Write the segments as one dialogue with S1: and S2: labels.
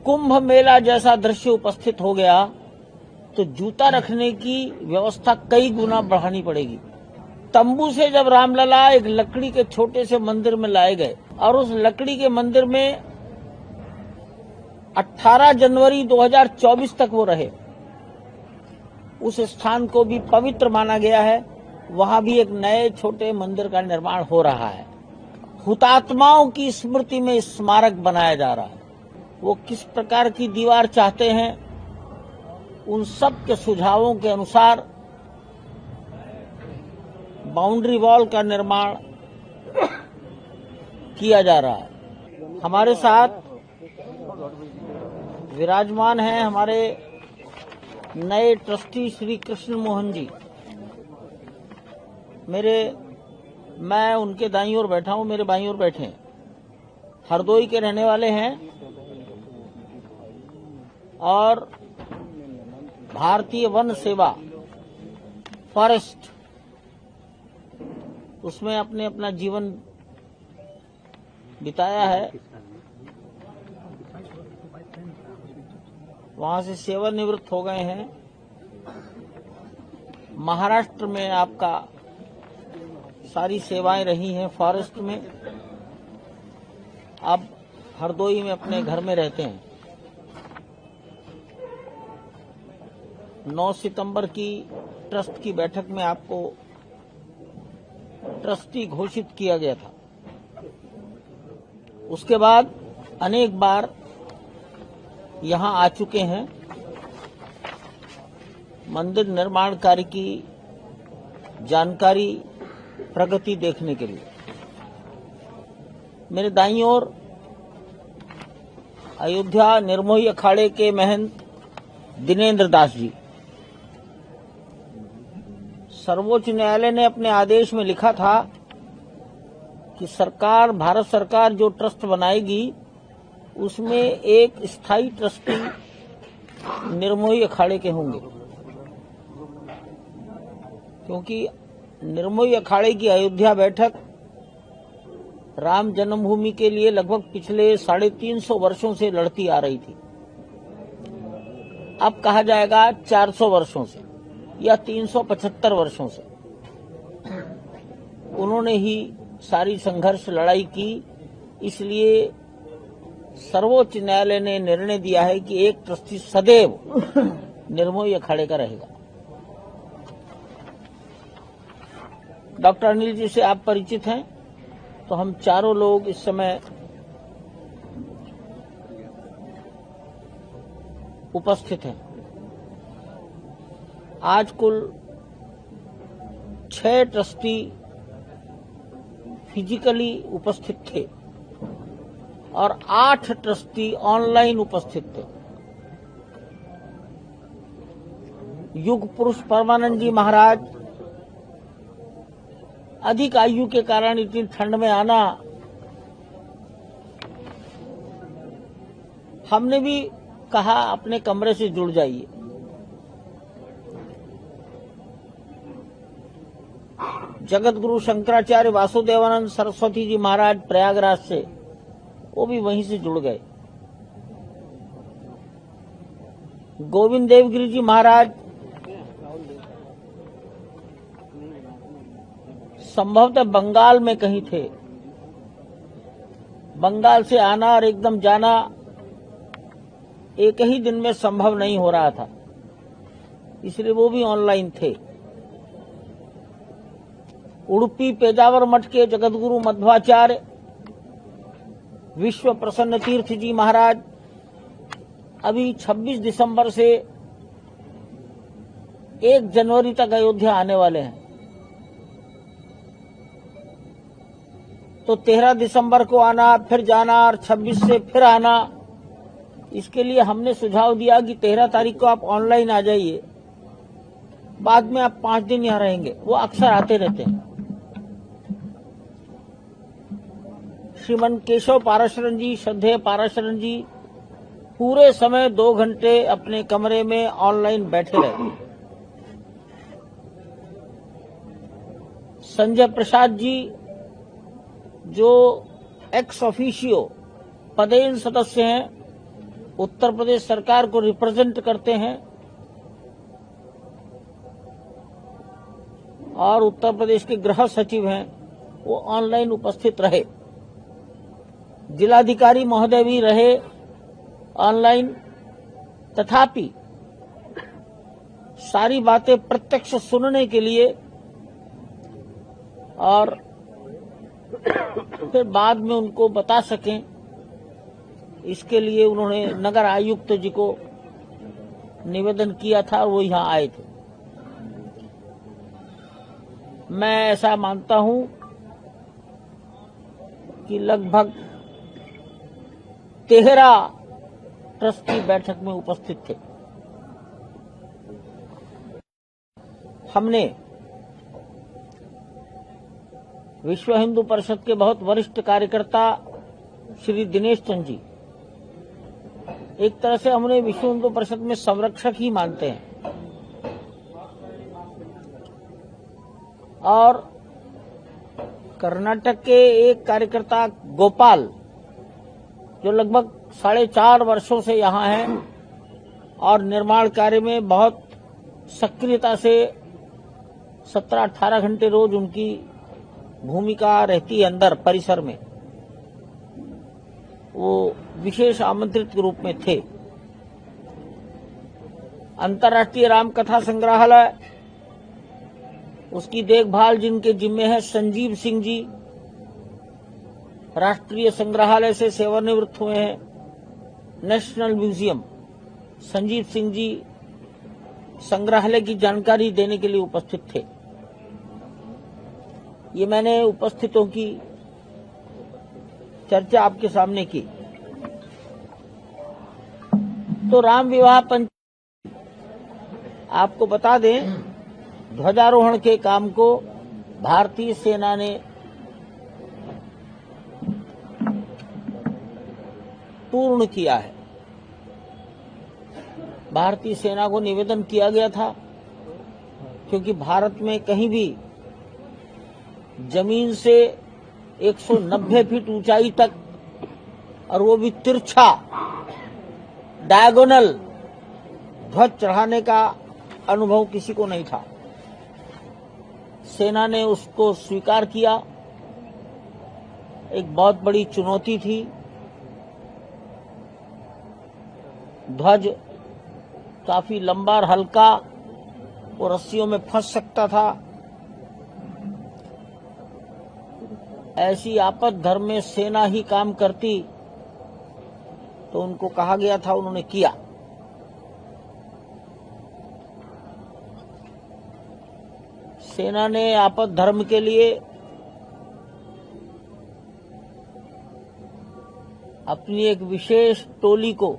S1: कुंभ मेला जैसा दृश्य उपस्थित हो गया तो जूता रखने की व्यवस्था कई गुना बढ़ानी पड़ेगी। तंबू से जब रामलला एक लकड़ी के छोटे से मंदिर में लाए गए और उस लकड़ी के मंदिर में 18 जनवरी 2024 तक वो रहे, उस स्थान को भी पवित्र माना गया है। वहां भी एक नए छोटे मंदिर का निर्माण हो रहा है। हुतात्माओं की स्मृति में स्मारक बनाया जा रहा है। वो किस प्रकार की दीवार चाहते हैं, उन सब के सुझावों के अनुसार बाउंड्री वॉल का निर्माण किया जा रहा है। हमारे साथ विराजमान हैं हमारे नए ट्रस्टी श्री कृष्ण मोहन जी। मैं उनके दाईं ओर बैठा हूं, मेरे बाईं ओर बैठे हैं। हरदोई के रहने वाले हैं और भारतीय वन सेवा फॉरेस्ट उसमें आपने अपना जीवन बिताया है। वहां से सेवानिवृत्त हो गए हैं। महाराष्ट्र में आपका सारी सेवाएं रही हैं फॉरेस्ट में। अब हरदोई में अपने घर में रहते हैं। 9 सितंबर की ट्रस्ट की बैठक में आपको ट्रस्टी घोषित किया गया था। उसके बाद अनेक बार यहां आ चुके हैं मंदिर निर्माण कार्य की जानकारी, प्रगति देखने के लिए। मेरे दाईं ओर अयोध्या निर्मोही अखाड़े के महंत दिनेंद्र दास जी। सर्वोच्च न्यायालय ने अपने आदेश में लिखा था कि भारत सरकार जो ट्रस्ट बनाएगी उसमें एक स्थायी ट्रस्टी निर्मोही अखाड़े के होंगे, क्योंकि निर्मोही अखाड़े की अयोध्या बैठक राम जन्मभूमि के लिए लगभग पिछले 350 वर्षों से लड़ती आ रही थी। अब कहा जाएगा 400 वर्षों से या 375 वर्षों से उन्होंने ही सारी संघर्ष लड़ाई की। इसलिए सर्वोच्च न्यायालय ने निर्णय दिया है कि एक ट्रस्टी सदैव निर्मोही अखाड़े का रहेगा। डॉक्टर अनिल जी से आप परिचित हैं, तो हम चारों लोग इस समय उपस्थित हैं। आज कुल 6 ट्रस्टी फिजिकली उपस्थित थे और 8 ट्रस्टी ऑनलाइन उपस्थित थे। युग पुरुष परमानंद जी महाराज अधिक आयु के कारण इतनी ठंड में आना, हमने भी कहा अपने कमरे से जुड़ जाइए। जगत गुरु शंकराचार्य वासुदेवानंद सरस्वती जी महाराज प्रयागराज से, वो भी वहीं से जुड़ गए। गोविंद देवगिरी जी महाराज संभवतः बंगाल में कहीं थे। बंगाल से आना और एकदम जाना एक ही दिन में संभव नहीं हो रहा था, इसलिए वो भी ऑनलाइन थे। उडुपी पेजावर मठ के जगतगुरु मध्वाचार्य विश्व प्रसन्न तीर्थ जी महाराज अभी 26 दिसंबर से 1 जनवरी तक अयोध्या आने वाले हैं। तो 13 दिसंबर को आना, फिर जाना और 26 से फिर आना। इसके लिए हमने सुझाव दिया कि 13 तारीख को आप ऑनलाइन आ जाइए, बाद में आप 5 दिन यहां रहेंगे। वो अक्सर आते रहते हैं। श्रीमन केशव पाराशरन जी, श्रद्धेय पाराशरन जी पूरे समय 2 घंटे अपने कमरे में ऑनलाइन बैठे रहे। संजय प्रसाद जी जो एक्स ऑफिशियो पदेन सदस्य हैं, उत्तर प्रदेश सरकार को रिप्रेजेंट करते हैं और उत्तर प्रदेश के गृह सचिव हैं, वो ऑनलाइन उपस्थित रहे। जिलाधिकारी महोदय भी रहे ऑनलाइन, तथापि सारी बातें प्रत्यक्ष सुनने के लिए और फिर बाद में उनको बता सकें, इसके लिए उन्होंने नगर आयुक्त जी को निवेदन किया था और वो यहाँ आए थे। मैं ऐसा मानता हूं कि लगभग 13 ट्रस्टी बैठक में उपस्थित थे। हमने विश्व हिंदू परिषद के बहुत वरिष्ठ कार्यकर्ता श्री दिनेश चंद जी, एक तरह से हमने विश्व हिंदू परिषद में संरक्षक ही मानते हैं, और कर्नाटक के एक कार्यकर्ता गोपाल जो लगभग 4.5 वर्षों से यहाँ हैं और निर्माण कार्य में बहुत सक्रियता से 17-18 घंटे रोज उनकी भूमिका रहती है अंदर परिसर में, वो विशेष आमंत्रित के रूप में थे। अंतर्राष्ट्रीय रामकथा संग्रहालय, उसकी देखभाल जिनके जिम्मे है संजीव सिंह जी, राष्ट्रीय संग्रहालय से सेवानिवृत्त हुए हैं। नेशनल म्यूजियम, संजीव सिंह जी संग्रहालय की जानकारी देने के लिए उपस्थित थे। ये मैंने उपस्थितों की चर्चा आपके सामने की। तो राम विवाह पंच, आपको बता दें, ध्वजारोहण के काम को भारतीय सेना ने पूर्ण किया है। भारतीय सेना को निवेदन किया गया था, क्योंकि भारत में कहीं भी जमीन से 190 फीट ऊंचाई तक, और वो भी तिरछा डायगोनल ध्वज चढ़ाने का अनुभव किसी को नहीं था। सेना ने उसको स्वीकार किया। एक बहुत बड़ी चुनौती थी। ध्वज काफी लंबा और हल्का, वो रस्सियों में फंस सकता था। ऐसी आपद धर्म में सेना ही काम करती, तो उनको कहा गया था, उन्होंने किया। सेना ने आपद धर्म के लिए अपनी एक विशेष टोली को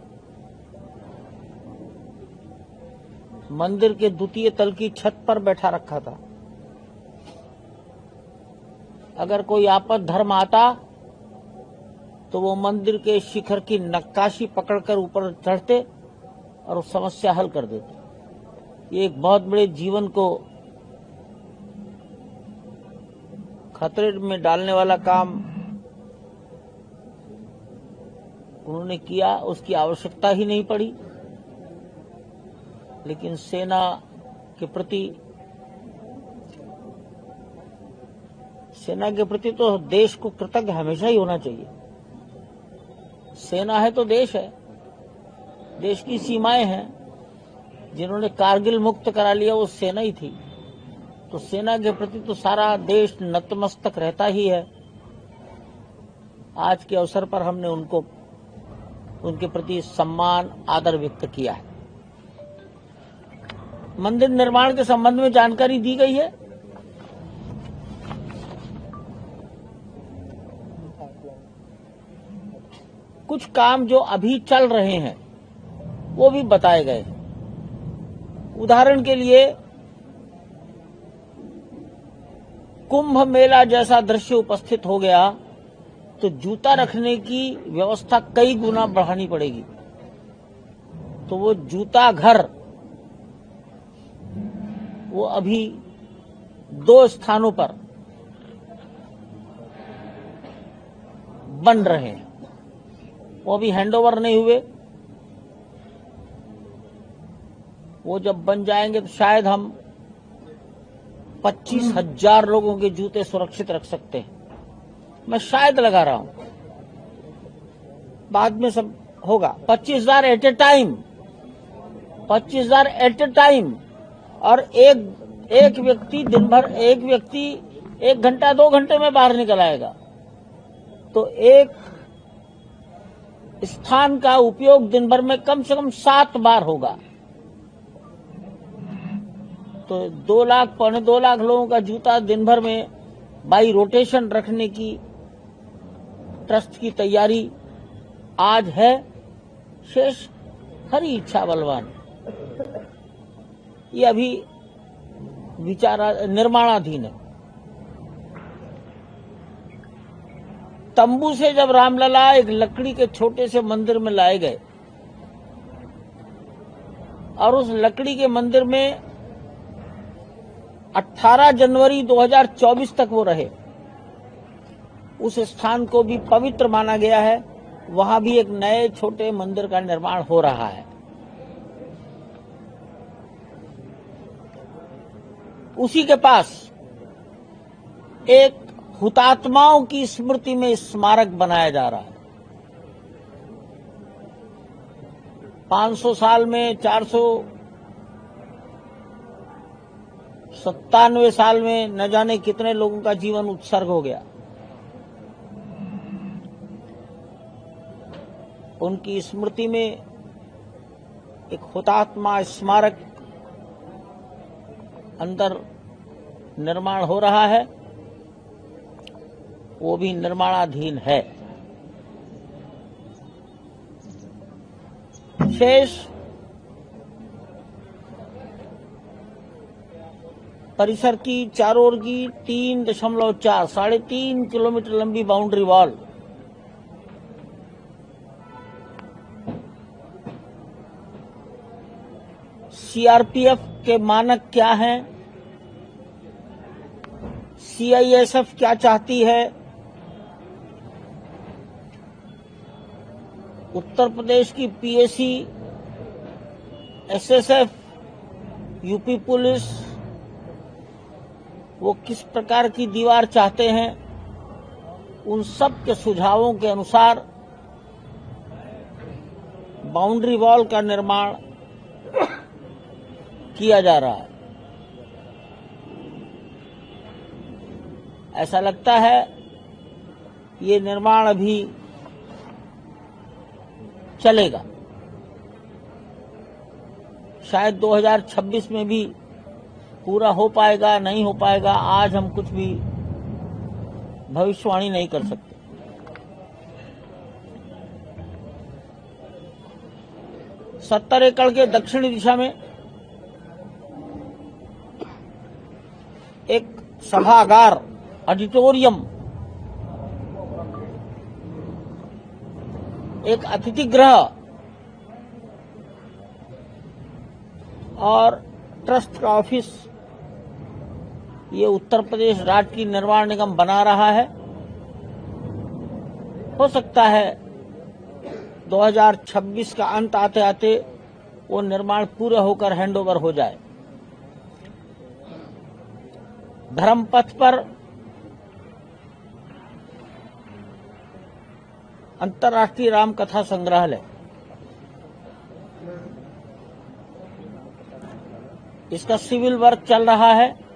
S1: मंदिर के द्वितीय तल की छत पर बैठा रखा था। अगर कोई आपद धर्म आता तो वो मंदिर के शिखर की नक्काशी पकड़कर ऊपर चढ़ते और उस समस्या हल कर देते। ये एक बहुत बड़े जीवन को खतरे में डालने वाला काम उन्होंने किया। उसकी आवश्यकता ही नहीं पड़ी, लेकिन सेना के प्रति तो देश को कृतज्ञ हमेशा ही होना चाहिए। सेना है तो देश है, देश की सीमाएं हैं। जिन्होंने कारगिल मुक्त करा लिया वो सेना ही थी, तो सेना के प्रति तो सारा देश नतमस्तक रहता ही है। आज के अवसर पर हमने उनके प्रति सम्मान आदर व्यक्त किया है। मंदिर निर्माण के संबंध में जानकारी दी गई है। कुछ काम जो अभी चल रहे हैं वो भी बताए गए। उदाहरण के लिए कुंभ मेला जैसा दृश्य उपस्थित हो गया तो जूता रखने की व्यवस्था कई गुना बढ़ानी पड़ेगी। तो वो जूता घर वो अभी 2 स्थानों पर बन रहे हैं, वो अभी हैंडओवर नहीं हुए। वो जब बन जाएंगे तो शायद हम 25,000 लोगों के जूते सुरक्षित रख सकते हैं। मैं शायद लगा रहा हूं, बाद में सब होगा। 25,000 at a time, 25,000 at a time. और एक व्यक्ति दिन भर, एक व्यक्ति 1 घंटा 2 घंटे में बाहर निकल आएगा, तो एक स्थान का उपयोग दिन भर में कम से कम 7 बार होगा। तो 2 लाख, पौने 2 लाख लोगों का जूता दिन भर में बाई रोटेशन रखने की ट्रस्ट की तैयारी आज है। शेष हरी इच्छा बलवान। ये अभी निर्माणाधीन है। तंबू से जब रामलला एक लकड़ी के छोटे से मंदिर में लाए गए और उस लकड़ी के मंदिर में 18 जनवरी 2024 तक वो रहे, उस स्थान को भी पवित्र माना गया है। वहां भी एक नए छोटे मंदिर का निर्माण हो रहा है। उसी के पास एक हुतात्माओं की स्मृति में स्मारक बनाया जा रहा है। 500 साल में, 497 साल में न जाने कितने लोगों का जीवन उत्सर्ग हो गया। उनकी स्मृति में एक हुतात्मा स्मारक अंदर निर्माण हो रहा है, वो भी निर्माणाधीन है। शेष परिसर की चारों ओर की 3.4 3.5 किलोमीटर लंबी बाउंड्री वॉल सीआरपीएफ के मानक क्या हैं, सीआईएसएफ क्या चाहती है, उत्तर प्रदेश की पीएसी, एसएसएफ, यूपी पुलिस वो किस प्रकार की दीवार चाहते हैं, उन सब के सुझावों के अनुसार बाउंड्री वॉल का निर्माण किया जा रहा है। ऐसा लगता है ये निर्माण अभी चलेगा। शायद 2026 में भी पूरा हो पाएगा, नहीं हो पाएगा, आज हम कुछ भी भविष्यवाणी नहीं कर सकते। सत्तर एकड़ के दक्षिणी दिशा में एक सभागार, ऑडिटोरियम, एक अतिथि गृह और ट्रस्ट का ऑफिस ये उत्तर प्रदेश राज्य की निर्माण निगम बना रहा है। हो सकता है 2026 का अंत आते आते वो निर्माण पूरा होकर हैंडओवर हो जाए। धर्मपथ पर अंतर्राष्ट्रीय राम कथा संग्रहालय, इसका सिविल वर्क चल रहा है।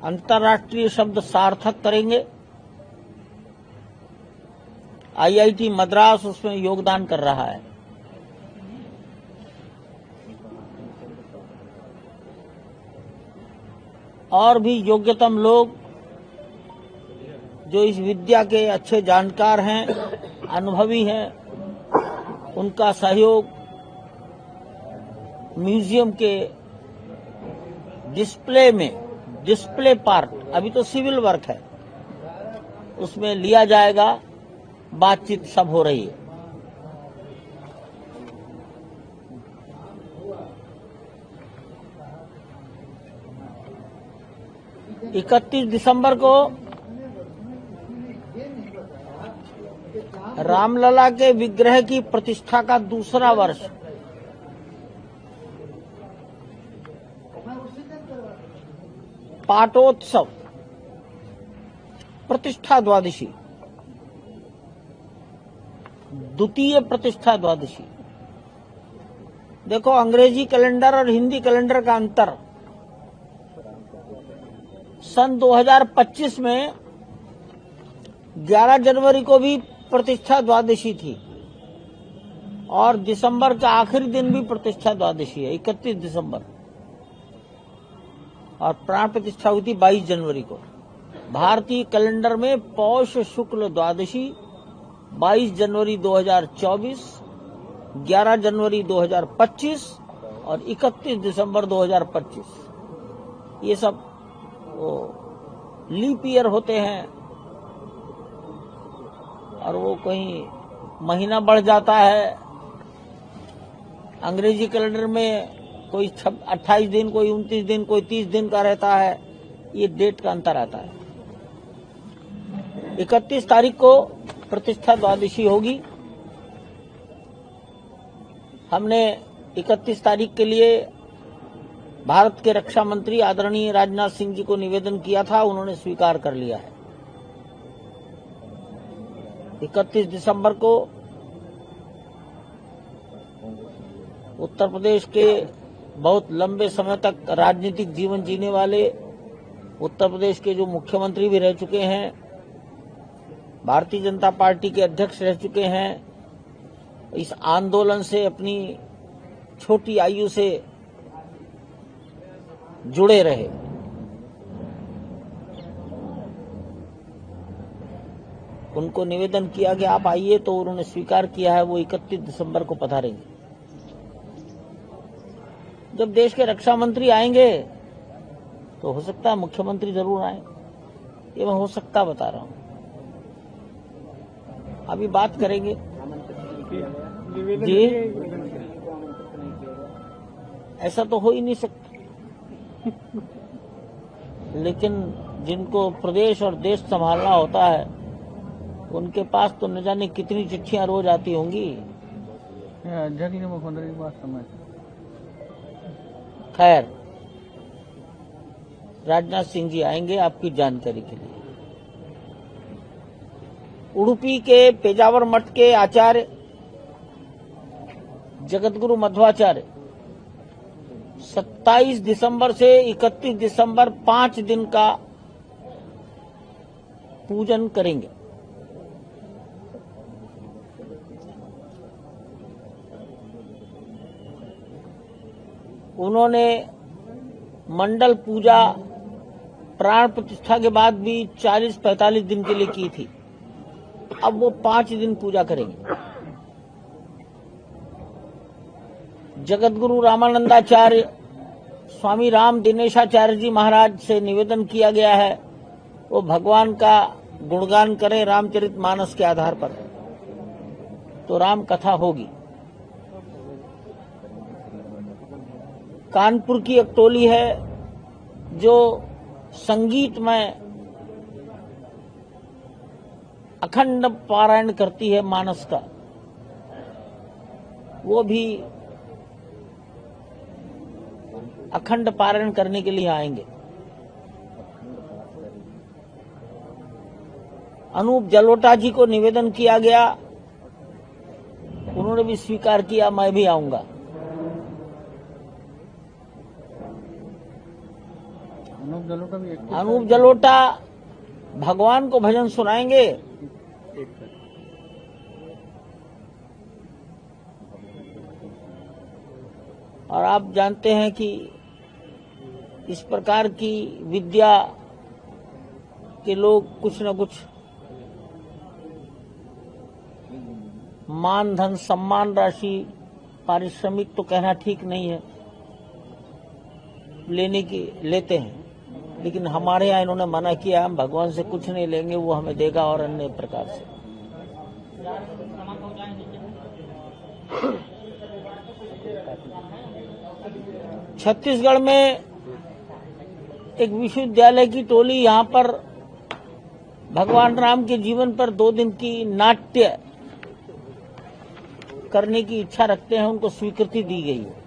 S1: अंतर्राष्ट्रीय शब्द सार्थक करेंगे। आईआईटी मद्रास उसमें योगदान कर रहा है। और भी योग्यतम लोग जो इस विद्या के अच्छे जानकार हैं, अनुभवी हैं, उनका सहयोग म्यूजियम के डिस्प्ले पार्ट, अभी तो सिविल वर्क है, उसमें लिया जाएगा। बातचीत सब हो रही है। 31 दिसंबर को रामलला के विग्रह की प्रतिष्ठा का दूसरा वर्ष पाटोत्सव, प्रतिष्ठा द्वादशी, द्वितीय प्रतिष्ठा द्वादशी। देखो, अंग्रेजी कैलेंडर और हिंदी कैलेंडर का अंतर। सन 2025 में 11 जनवरी को भी प्रतिष्ठा द्वादशी थी और दिसंबर का आखिरी दिन भी प्रतिष्ठा द्वादशी है, 31 दिसंबर, और प्राण प्रतिष्ठा हुई थी 22 जनवरी को। भारतीय कैलेंडर में पौष शुक्ल द्वादशी 22 जनवरी 2024, 11 जनवरी 2025 और 31 दिसंबर 2025, ये सब लीप ईयर होते हैं और वो कहीं महीना बढ़ जाता है। अंग्रेजी कैलेंडर में कोई 28 दिन, कोई 29 दिन, कोई 30 दिन का रहता है, ये डेट का अंतर आता है। 31 तारीख को प्रतिष्ठा द्वादशी होगी। हमने 31 तारीख के लिए भारत के रक्षा मंत्री आदरणीय राजनाथ सिंह जी को निवेदन किया था, उन्होंने स्वीकार कर लिया है। 31 दिसंबर को उत्तर प्रदेश के बहुत लंबे समय तक राजनीतिक जीवन जीने वाले, उत्तर प्रदेश के जो मुख्यमंत्री भी रह चुके हैं, भारतीय जनता पार्टी के अध्यक्ष रह चुके हैं, इस आंदोलन से अपनी छोटी आयु से जुड़े रहे। उनको निवेदन किया कि आप आइए, तो उन्होंने स्वीकार किया है, वो 31 दिसंबर को पधारेंगे। जब देश के रक्षा मंत्री आएंगे तो हो सकता है मुख्यमंत्री जरूर आए, ये मैं हो सकता बता रहा हूं, अभी बात करेंगे जी। ऐसा तो हो ही नहीं सकता, लेकिन जिनको प्रदेश और देश संभालना होता है उनके पास तो न जाने कितनी चिट्ठियां रोज आती होंगी। खैर, राजनाथ सिंह जी आएंगे आपकी जानकारी के लिए। उडुपी के पेजावर मठ के आचार्य जगतगुरु मध्वाचार्य 27 दिसंबर से 31 दिसंबर 5 दिन का पूजन करेंगे। उन्होंने मंडल पूजा प्राण प्रतिष्ठा के बाद भी 40-45 दिन के लिए की थी, अब वो 5 दिन पूजा करेंगे। जगतगुरु रामानंदाचार्य स्वामी राम दिनेशाचार्य जी महाराज से निवेदन किया गया है, वो भगवान का गुणगान करें रामचरितमानस के आधार पर, तो राम कथा होगी। कानपुर की एक टोली है जो संगीत में अखंड पारायण करती है मानस का, वो भी अखंड पारायण करने के लिए आएंगे। अनूप जलोटा जी को निवेदन किया गया, उन्होंने भी स्वीकार किया, मैं भी आऊंगा। अनूप जलोटा भगवान को भजन सुनाएंगे। और आप जानते हैं कि इस प्रकार की विद्या के लोग कुछ न कुछ मान धन सम्मान राशि पारिश्रमिक तो कहना ठीक नहीं है, लेते हैं, लेकिन हमारे यहाँ इन्होंने मना किया, हम भगवान से कुछ नहीं लेंगे, वो हमें देगा और अन्य प्रकार से। छत्तीसगढ़ में एक विश्वविद्यालय की टोली यहाँ पर भगवान राम के जीवन पर 2 दिन की नाट्य करने की इच्छा रखते हैं, उनको स्वीकृति दी गई है।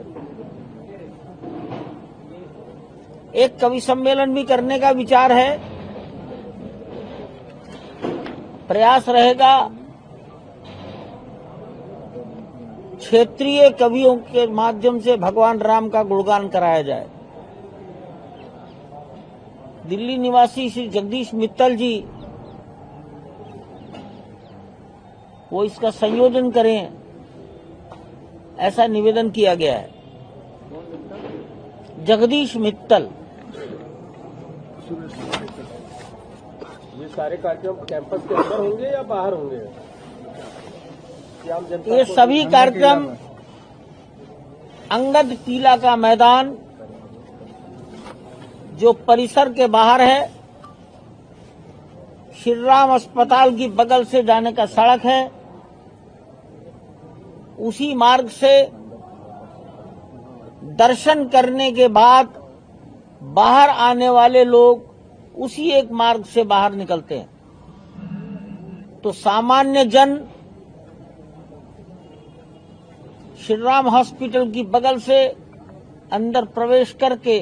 S1: एक कवि सम्मेलन भी करने का विचार है। प्रयास रहेगा क्षेत्रीय कवियों के माध्यम से भगवान राम का गुणगान कराया जाए। दिल्ली निवासी श्री जगदीश मित्तल जी वो इसका संयोजन करें, ऐसा निवेदन किया गया है। जगदीश मित्तल।
S2: ये सारे कार्यक्रम कैंपस के अंदर होंगे या बाहर होंगे?
S1: ये सभी कार्यक्रम अंगद टीला का मैदान जो परिसर के बाहर है, श्री राम अस्पताल की बगल से जाने का सड़क है, उसी मार्ग से दर्शन करने के बाद बाहर आने वाले लोग उसी एक मार्ग से बाहर निकलते हैं। तो सामान्य जन श्री राम हॉस्पिटल की बगल से अंदर प्रवेश करके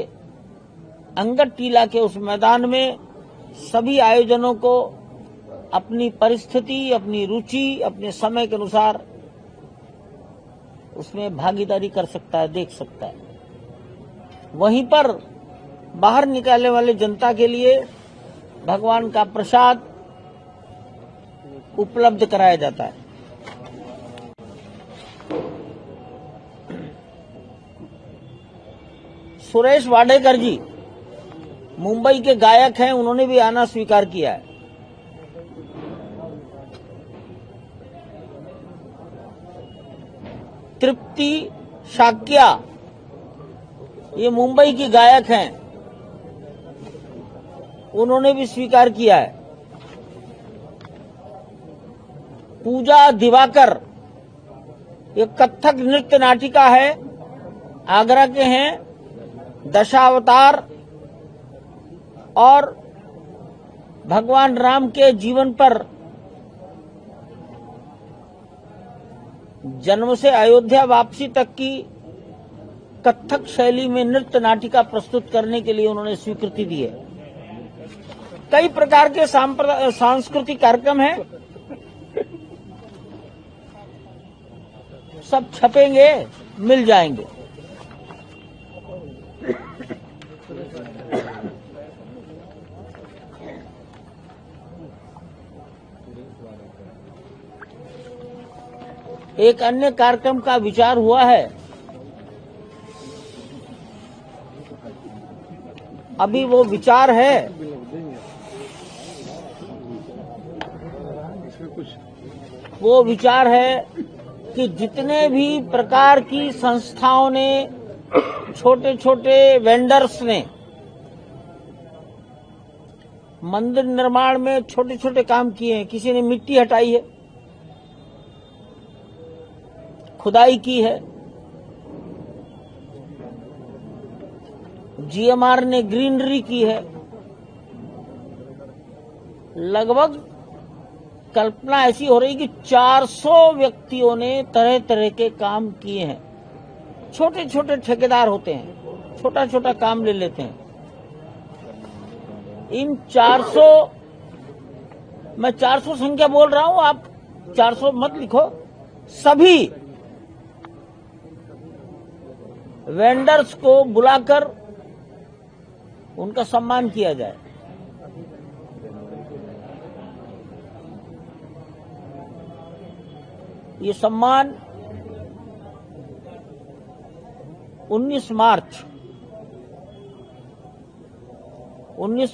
S1: अंगद टीला के उस मैदान में सभी आयोजनों को अपनी परिस्थिति, अपनी रुचि, अपने समय के अनुसार उसमें भागीदारी कर सकता है, देख सकता है। वहीं पर बाहर निकालने वाले जनता के लिए भगवान का प्रसाद उपलब्ध कराया जाता है। सुरेश वाडेकर जी मुंबई के गायक हैं, उन्होंने भी आना स्वीकार किया है। तृप्ति शाक्या ये मुंबई की गायक हैं, उन्होंने भी स्वीकार किया है। पूजा दिवाकर ये कथक नृत्य नाटिका है, आगरा के हैं, दशावतार और भगवान राम के जीवन पर जन्म से अयोध्या वापसी तक की कथक शैली में नृत्य नाटिका प्रस्तुत करने के लिए उन्होंने स्वीकृति दी है। कई प्रकार के सांस्कृतिक कार्यक्रम हैं, सब छपेंगे, मिल जाएंगे। एक अन्य कार्यक्रम का विचार हुआ है। अभी वो विचार है, वो विचार है कि जितने भी प्रकार की संस्थाओं ने, छोटे छोटे वेंडर्स ने मंदिर निर्माण में छोटे छोटे काम किए हैं। किसी ने मिट्टी हटाई है, खुदाई की है, जीएमआर ने ग्रीनरी की है। लगभग कल्पना ऐसी हो रही कि 400 व्यक्तियों ने तरह तरह के काम किए हैं। छोटे छोटे ठेकेदार होते हैं, छोटा छोटा काम ले लेते हैं। इन 400, मैं 400 संख्या बोल रहा हूं, आप 400 मत लिखो, सभी वेंडर्स को बुलाकर उनका सम्मान किया जाए। ये सम्मान 19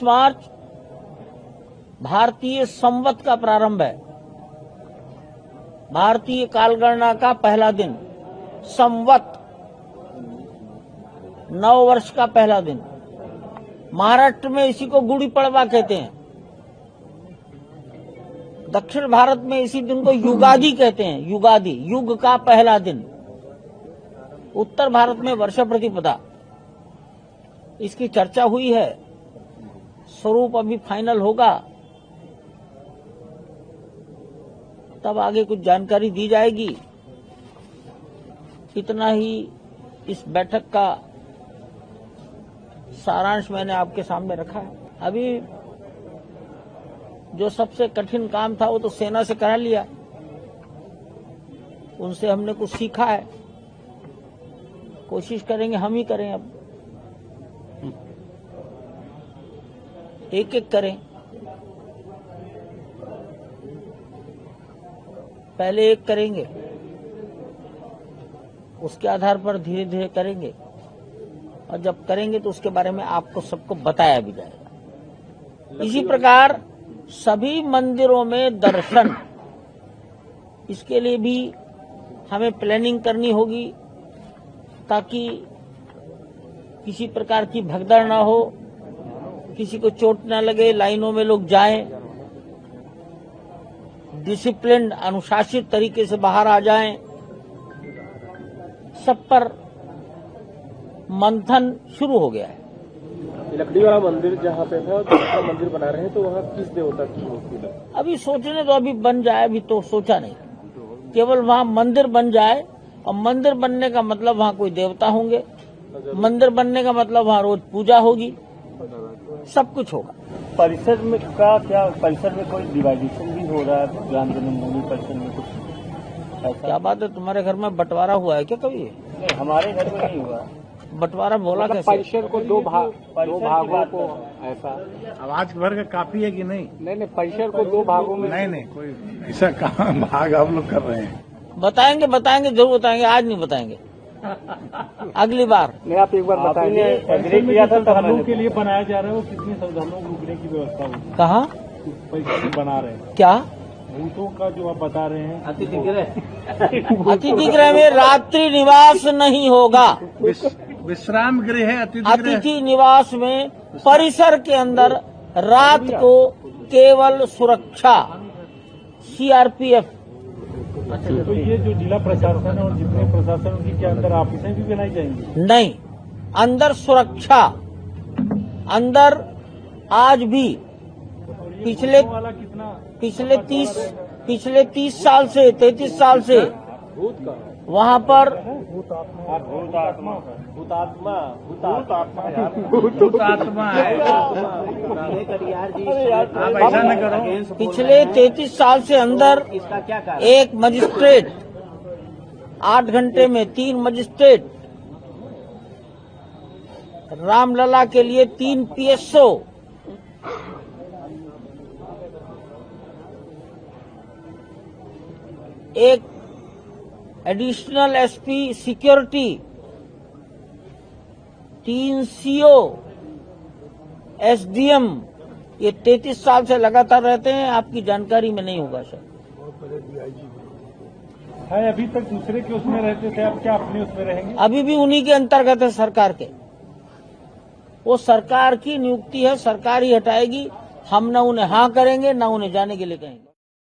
S1: मार्च भारतीय संवत का प्रारंभ है। भारतीय कालगणना का पहला दिन, संवत, नव वर्ष का पहला दिन। महाराष्ट्र में इसी को गुड़ी पड़वा कहते हैं, दक्षिण भारत में इसी दिन को युगादि कहते हैं, युगादि, युग का पहला दिन। उत्तर भारत में वर्ष प्रतिपदा। इसकी चर्चा हुई है, स्वरूप अभी फाइनल होगा, तब आगे कुछ जानकारी दी जाएगी। इतना ही इस बैठक का सारांश मैंने आपके सामने रखा है। अभी जो सबसे कठिन काम था वो तो सेना से करा लिया, उनसे हमने कुछ सीखा है। कोशिश करेंगे हम ही करें, अब एक एक करें। पहले एक करेंगे, उसके आधार पर धीरे धीरे करेंगे, और जब करेंगे तो उसके बारे में आपको सबको बताया भी जाएगा। इसी प्रकार सभी मंदिरों में दर्शन, इसके लिए भी हमें प्लानिंग करनी होगी ताकि किसी प्रकार की भगदड़ ना हो, किसी को चोट ना लगे, लाइनों में लोग जाएं, डिसिप्लिन अनुशासित तरीके से बाहर आ जाएं। सब पर मंथन शुरू हो गया है।
S2: लकड़ी वाला मंदिर जहाँ पे था, दूसरा मंदिर बना रहे हैं, तो वहाँ किस देवता की मूर्ति लगी?
S1: अभी सोचने तो अभी बन जाए, अभी तो सोचा नहीं। केवल वहाँ मंदिर बन जाए, और मंदिर बनने का मतलब वहाँ कोई देवता होंगे, मंदिर बनने का मतलब वहाँ रोज पूजा होगी, सब कुछ होगा।
S3: परिसर में क्या परिसर में कोई डिवाइडेशन भी हो रहा है? ज्ञान जन्मभूमि परिसर में कुछ ऐसा?
S1: क्या बात है, तुम्हारे घर में बंटवारा हुआ है क्या कभी?
S3: नहीं, हमारे घर में नहीं हुआ।
S1: बंटवारा बोला कैसे?
S2: परिसर को दो भागों को ऐसा।
S4: आवाज भर का काफी है कि नहीं?
S2: नहीं, परिसर को दो भागों में।
S4: नहीं, कोई ऐसा कहाँ भाग आप लोग कर रहे हैं?
S1: बताएंगे जरूर बताएंगे, आज नहीं बताएंगे, अगली बार।
S2: नहीं, आप एक बार बताइए।
S3: एग्री किया था
S4: श्रद्धालुओं के लिए बनाया जा रहा है, वो कितने श्रद्धालुओं को रुकने की व्यवस्था होगी?
S1: कहाँ
S4: पैसे भी बना रहे हैं
S1: क्या?
S4: भूतों का जो आप बता रहे हैं,
S1: अतिथि गृह में रात्रि निवास नहीं होगा।
S4: विश्राम गृह है,
S1: अतिथि निवास में परिसर के अंदर रात को केवल सुरक्षा, सीआरपीएफ।
S4: तो ये जो जिला प्रशासन और जितने प्रशासन की क्या अंदर ऑफिसें भी बनाई जाएंगी?
S1: नहीं, अंदर सुरक्षा, अंदर आज भी पिछले 30 साल से 33 साल से वहाँ पर
S4: हुतात्मा है। आप ऐसा न करो।
S1: पिछले 33 साल से अंदर एक मजिस्ट्रेट, 8 घंटे में 3 मजिस्ट्रेट, रामलला के लिए 3 PSO, एक additional SP security, 3 CO, SDM, ये 33 साल से लगातार रहते हैं। आपकी जानकारी में नहीं होगा सर।
S4: है अभी तक दूसरे के उसमें रहते थे, अब क्या अपने उसमें रहेंगे?
S1: अभी भी उन्हीं के अंतर्गत है सरकार के। वो सरकार की नियुक्ति है, सरकार ही हटाएगी। हम न उन्हें हाँ करेंगे, न उन्हें जाने के लिए कहेंगे।